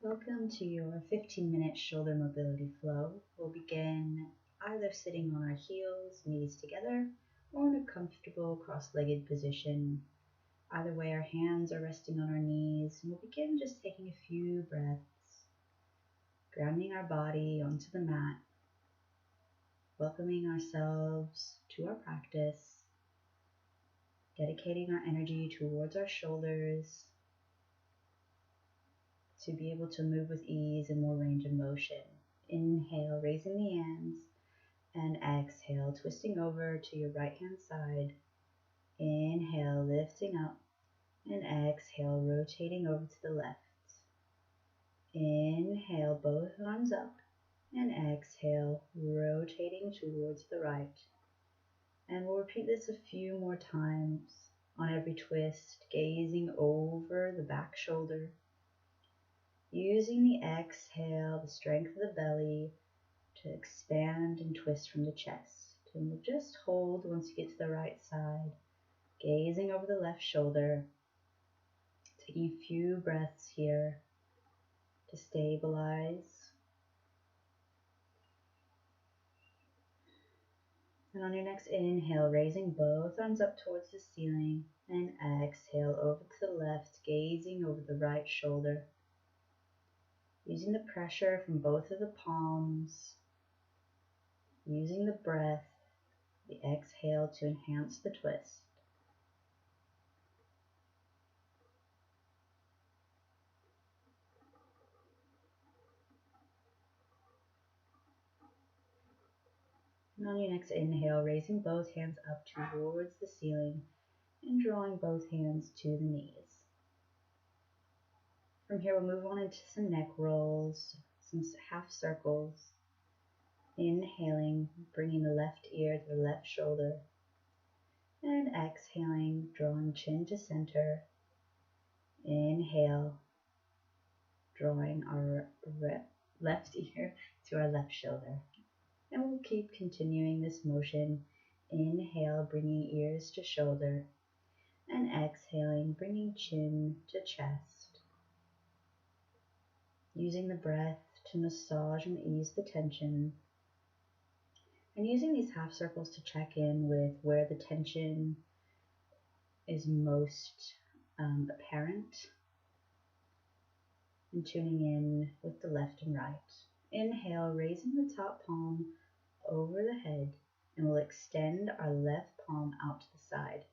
Welcome to your 15-minute shoulder mobility flow. We'll begin either sitting on our heels, knees together, or in a comfortable cross-legged position. Either way, our hands are resting on our knees, and we'll begin just taking a few breaths, grounding our body onto the mat, welcoming ourselves to our practice, dedicating our energy towards our shoulders, to be able to move with ease and more range of motion. Inhale, raising the hands, and exhale, twisting over to your right hand side. Inhale, lifting up, and exhale, rotating over to the left. Inhale, both arms up, and exhale, rotating towards the right. And we'll repeat this a few more times on every twist, gazing over the back shoulder. Using the exhale, the strength of the belly, to expand and twist from the chest. And we'll just hold once you get to the right side, gazing over the left shoulder, taking a few breaths here to stabilize. And on your next inhale, raising both arms up towards the ceiling, and exhale over to the left, gazing over the right shoulder. Using the pressure from both of the palms, using the breath, the exhale to enhance the twist. And on your next inhale, raising both hands up towards the ceiling and drawing both hands to the knees. From here, we'll move on into some neck rolls, some half circles. Inhaling, bringing the left ear to the left shoulder. And exhaling, drawing chin to center. Inhale, drawing our left ear to our left shoulder. And we'll keep continuing this motion. Inhale, bringing ears to shoulder. And exhaling, bringing chin to chest. Using the breath to massage and ease the tension. And using these half circles to check in with where the tension is most apparent. And tuning in with the left and right. Inhale, raising the top palm over the head, and we'll extend our left palm out to the side.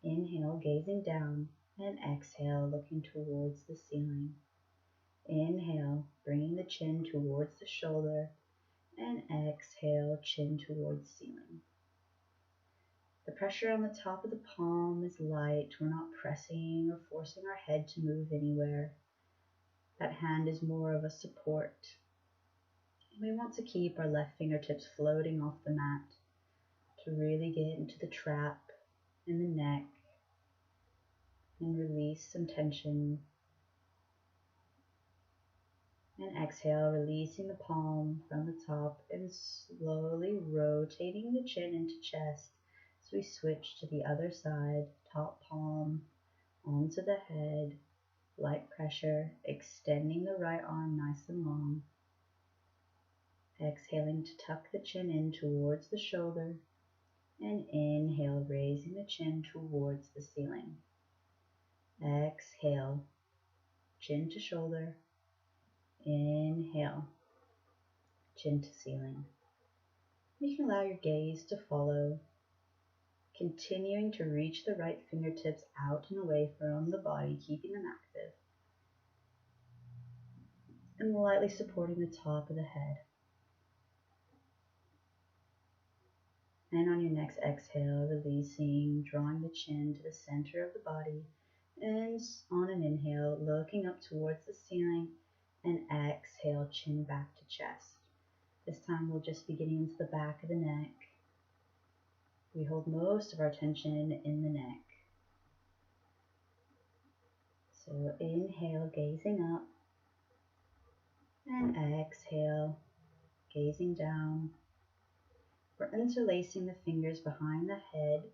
Inhale, gazing down, and exhale, looking towards the ceiling. Inhale, bringing the chin towards the shoulder, and exhale, chin towards the ceiling. The pressure on the top of the palm is light. We're not pressing or forcing our head to move anywhere. That hand is more of a support. We want to keep our left fingertips floating off the mat to really get into the trap in the neck and release some tension. And exhale, releasing the palm from the top and slowly rotating the chin into chest as we switch to the other side. Top palm onto the head, light pressure, extending the right arm nice and long. Exhaling to tuck the chin in towards the shoulder, and inhale, raising the chin towards the ceiling. Exhale, chin to shoulder. Inhale, chin to ceiling. You can allow your gaze to follow, continuing to reach the right fingertips out and away from the body, keeping them active, and lightly supporting the top of the head. And on your next exhale, releasing, drawing the chin to the center of the body, and on an inhale, looking up towards the ceiling, and exhale, chin back to chest. This time we'll just be getting into the back of the neck. We hold most of our tension in the neck. So inhale, gazing up, and exhale, gazing down. We're interlacing the fingers behind the head,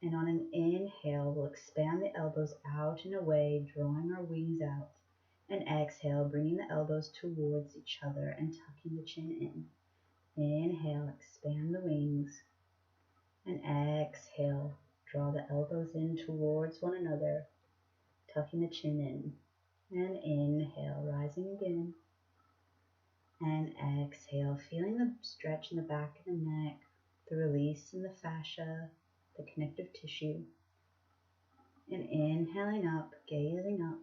and on an inhale, we'll expand the elbows out and away, drawing our wings out. And exhale, bringing the elbows towards each other and tucking the chin in. Inhale, expand the wings. And exhale, draw the elbows in towards one another, tucking the chin in. And inhale, rising again. And exhale, feeling the stretch in the back of the neck, the release in the fascia, the connective tissue. And inhaling up, gazing up.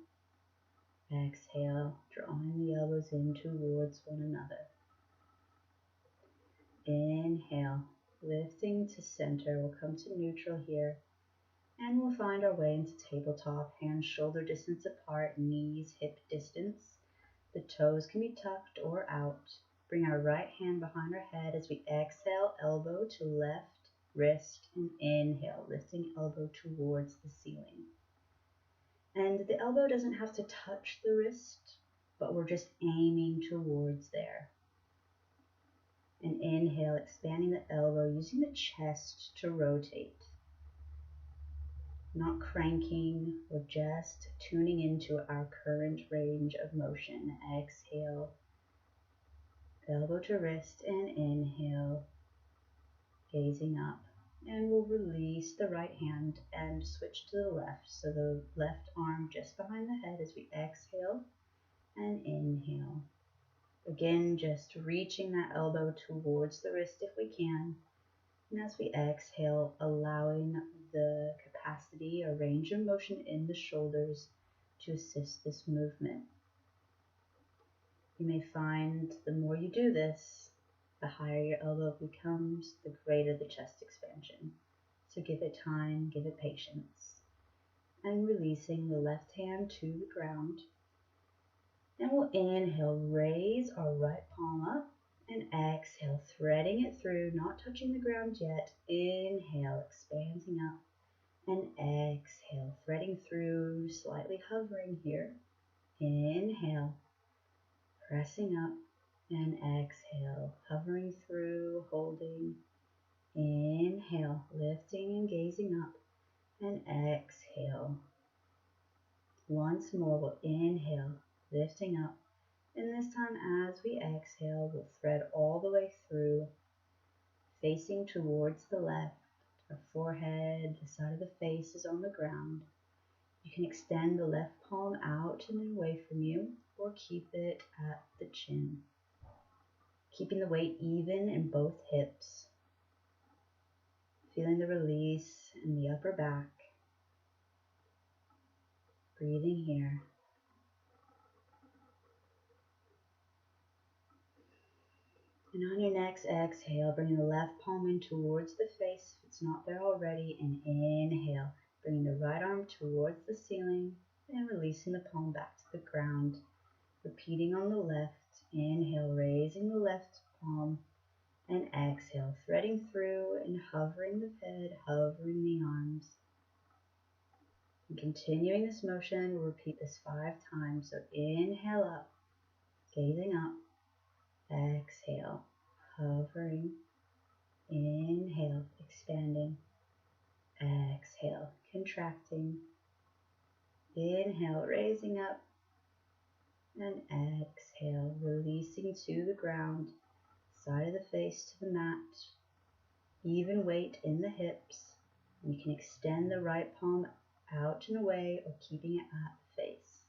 Exhale, drawing the elbows in towards one another. Inhale, lifting to center. We'll come to neutral here. And we'll find our way into tabletop, hands shoulder distance apart, knees hip distance. The toes can be tucked or out. Bring our right hand behind our head as we exhale, elbow to left wrist, and inhale, lifting elbow towards the ceiling. And the elbow doesn't have to touch the wrist, but we're just aiming towards there. And inhale, expanding the elbow, using the chest to rotate. Not cranking, we're just tuning into our current range of motion. Exhale, elbow to wrist, and inhale, gazing up. And we'll release the right hand and switch to the left. So the left arm just behind the head as we exhale and inhale. Again, just reaching that elbow towards the wrist if we can. And as we exhale, allowing the capacity or range of motion in the shoulders to assist this movement. You may find the more you do this, the higher your elbow becomes, the greater the chest expansion. So give it time, give it patience. And releasing the left hand to the ground. And we'll inhale, raise our right palm up, and exhale, threading it through, not touching the ground yet. Inhale, expanding up, and exhale, threading through, slightly hovering here. Inhale, pressing up, and exhale, hovering through, holding. Inhale, lifting and gazing up, and exhale. Once more, we'll inhale, lifting up, and this time as we exhale, we'll thread all the way through, facing towards the left. Our forehead, the side of the face is on the ground. You can extend the left palm out and away from you, or keep it at the chin. Keeping the weight even in both hips. Feeling the release in the upper back. Breathing here. And on your next exhale, bringing the left palm in towards the face if it's not there already, and inhale, bringing the right arm towards the ceiling and releasing the palm back to the ground. Repeating on the left, inhale, raising the left palm, and exhale, threading through and hovering the head, hovering the arms. And continuing this motion, we'll repeat this 5 times. So inhale up, gazing up, exhale, hovering, inhale, expanding, exhale, contracting, inhale, raising up, and exhale, releasing to the ground, side of the face to the mat, even weight in the hips. You can extend the right palm out and away or keeping it at the face.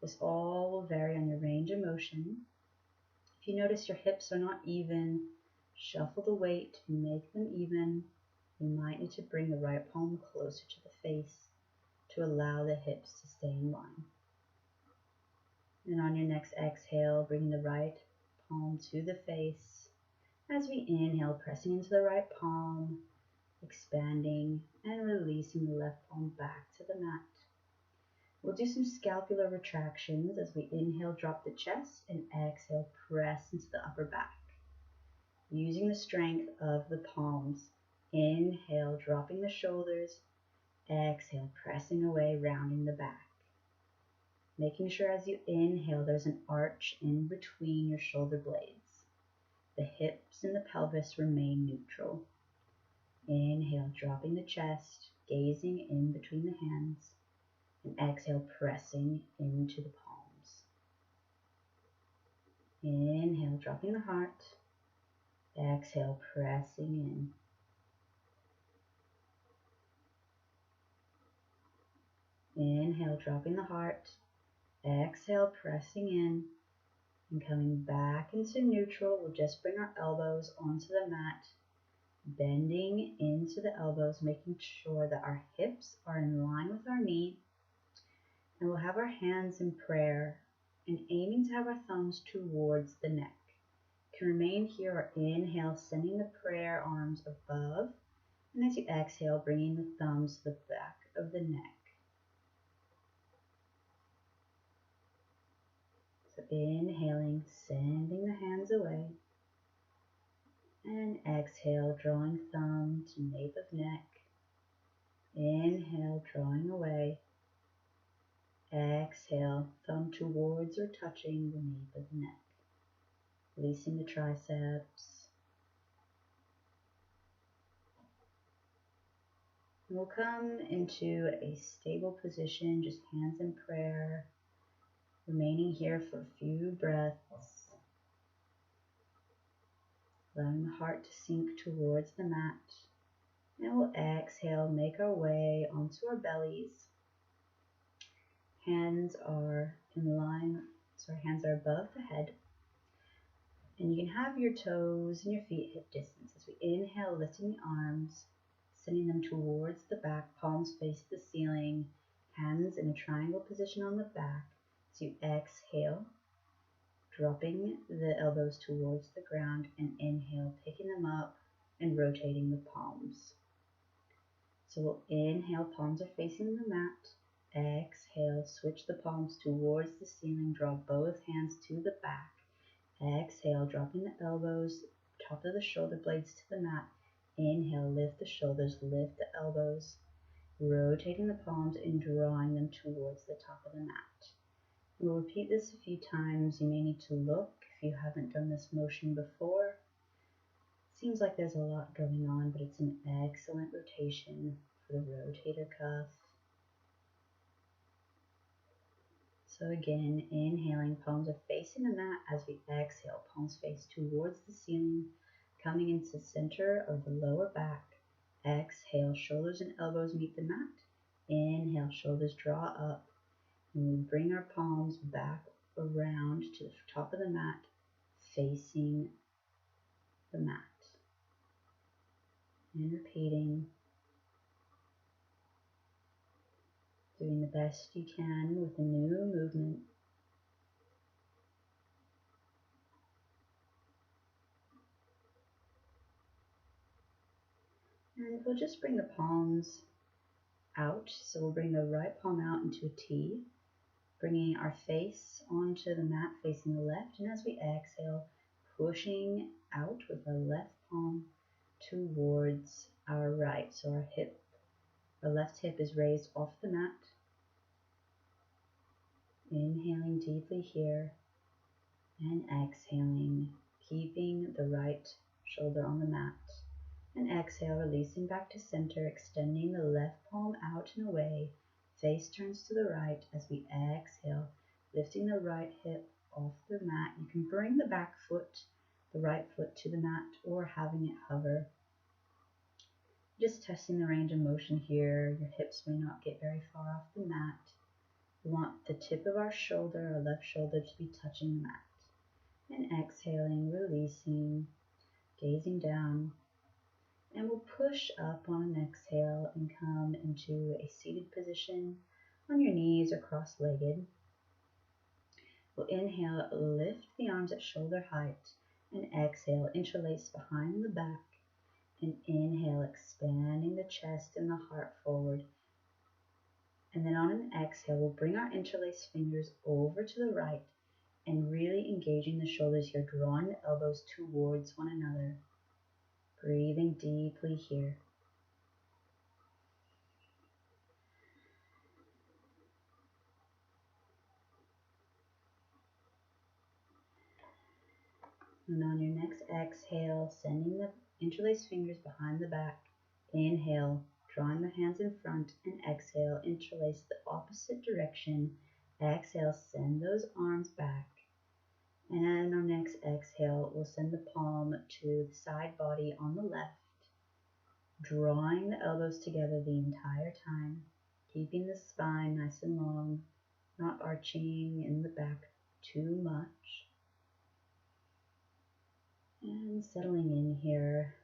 This all will vary on your range of motion. If you notice your hips are not even, shuffle the weight and make them even. You might need to bring the right palm closer to the face to allow the hips to stay in line. And on your next exhale, bring the right palm to the face. As we inhale, pressing into the right palm, expanding and releasing the left palm back to the mat. We'll do some scapular retractions as we inhale, drop the chest, and exhale, press into the upper back. Using the strength of the palms. Inhale, dropping the shoulders. Exhale, pressing away, rounding the back. Making sure as you inhale, there's an arch in between your shoulder blades. The hips and the pelvis remain neutral. Inhale, dropping the chest, gazing in between the hands. And exhale, pressing into the palms. Inhale, dropping the heart. Exhale, pressing in. Inhale, dropping the heart. Exhale, pressing in. And coming back into neutral, we'll just bring our elbows onto the mat, bending into the elbows, making sure that our hips are in line with our knee. And we'll have our hands in prayer and aiming to have our thumbs towards the neck. Can remain here or inhale, sending the prayer arms above. And as you exhale, bringing the thumbs to the back of the neck. So inhaling, sending the hands away. And exhale, drawing thumb to nape of neck. Inhale, drawing away. Exhale, thumb towards or touching the nape of the neck. Releasing the triceps. And we'll come into a stable position, just hands in prayer. Remaining here for a few breaths. Allowing the heart to sink towards the mat. And we'll exhale, make our way onto our bellies. Hands are in line, so our hands are above the head. And you can have your toes and your feet hip distance. As we inhale, lifting the arms, sending them towards the back, palms face the ceiling, hands in a triangle position on the back. As you exhale, dropping the elbows towards the ground, and inhale, picking them up and rotating the palms. So we'll inhale, palms are facing the mat. Exhale, switch the palms towards the ceiling, draw both hands to the back. Exhale, dropping the elbows, top of the shoulder blades to the mat. Inhale, lift the shoulders, lift the elbows, rotating the palms and drawing them towards the top of the mat. We'll repeat this a few times. You may need to look if you haven't done this motion before. Seems like there's a lot going on, but it's an excellent rotation for the rotator cuff. So again, inhaling, palms are facing the mat. As we exhale, palms face towards the ceiling, coming into center of the lower back. Exhale, shoulders and elbows meet the mat. Inhale, shoulders draw up. And we bring our palms back around to the top of the mat, facing the mat. And repeating. Doing the best you can with a new movement. And we'll just bring the palms out. So we'll bring the right palm out into a T, bringing our face onto the mat facing the left. And as we exhale, pushing out with our left palm towards our right. So our left hip is raised off the mat. Inhaling deeply here and exhaling, keeping the right shoulder on the mat. And exhale, releasing back to center, extending the left palm out and away. Face turns to the right as we exhale, lifting the right hip off the mat. You can bring the back foot, the right foot to the mat, or having it hover. Just testing the range of motion here. Your hips may not get very far off the mat. We want the tip of our shoulder, our left shoulder, to be touching the mat. And exhaling, releasing, gazing down. And we'll push up on an exhale and come into a seated position on your knees or cross-legged. We'll inhale, lift the arms at shoulder height, and exhale, interlace behind the back. And inhale, expanding the chest and the heart forward. And then on an exhale, we'll bring our interlaced fingers over to the right and really engaging the shoulders here, drawing the elbows towards one another. Breathing deeply here. And on your next exhale, sending the interlaced fingers behind the back. Inhale, Drawing the hands in front and exhale, interlace the opposite direction. Exhale, send those arms back. And our next exhale, we'll send the palm to the side body on the left, drawing the elbows together the entire time, keeping the spine nice and long, not arching in the back too much. And settling in here,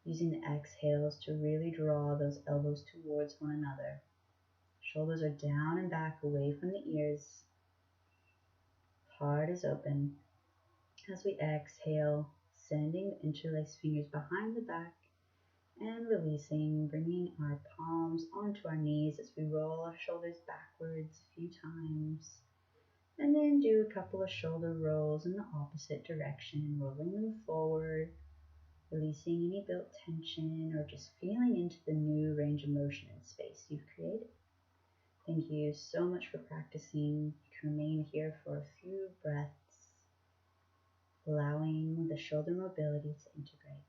using the exhales to really draw those elbows towards one another. Shoulders are down and back away from the ears. Heart is open. As we exhale, sending the interlaced fingers behind the back and releasing, bringing our palms onto our knees as we roll our shoulders backwards a few times. And then do a couple of shoulder rolls in the opposite direction, rolling them forward, releasing any built tension or just feeling into the new range of motion and space you've created. Thank you so much for practicing. You can remain here for a few breaths, allowing the shoulder mobility to integrate.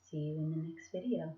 See you in the next video.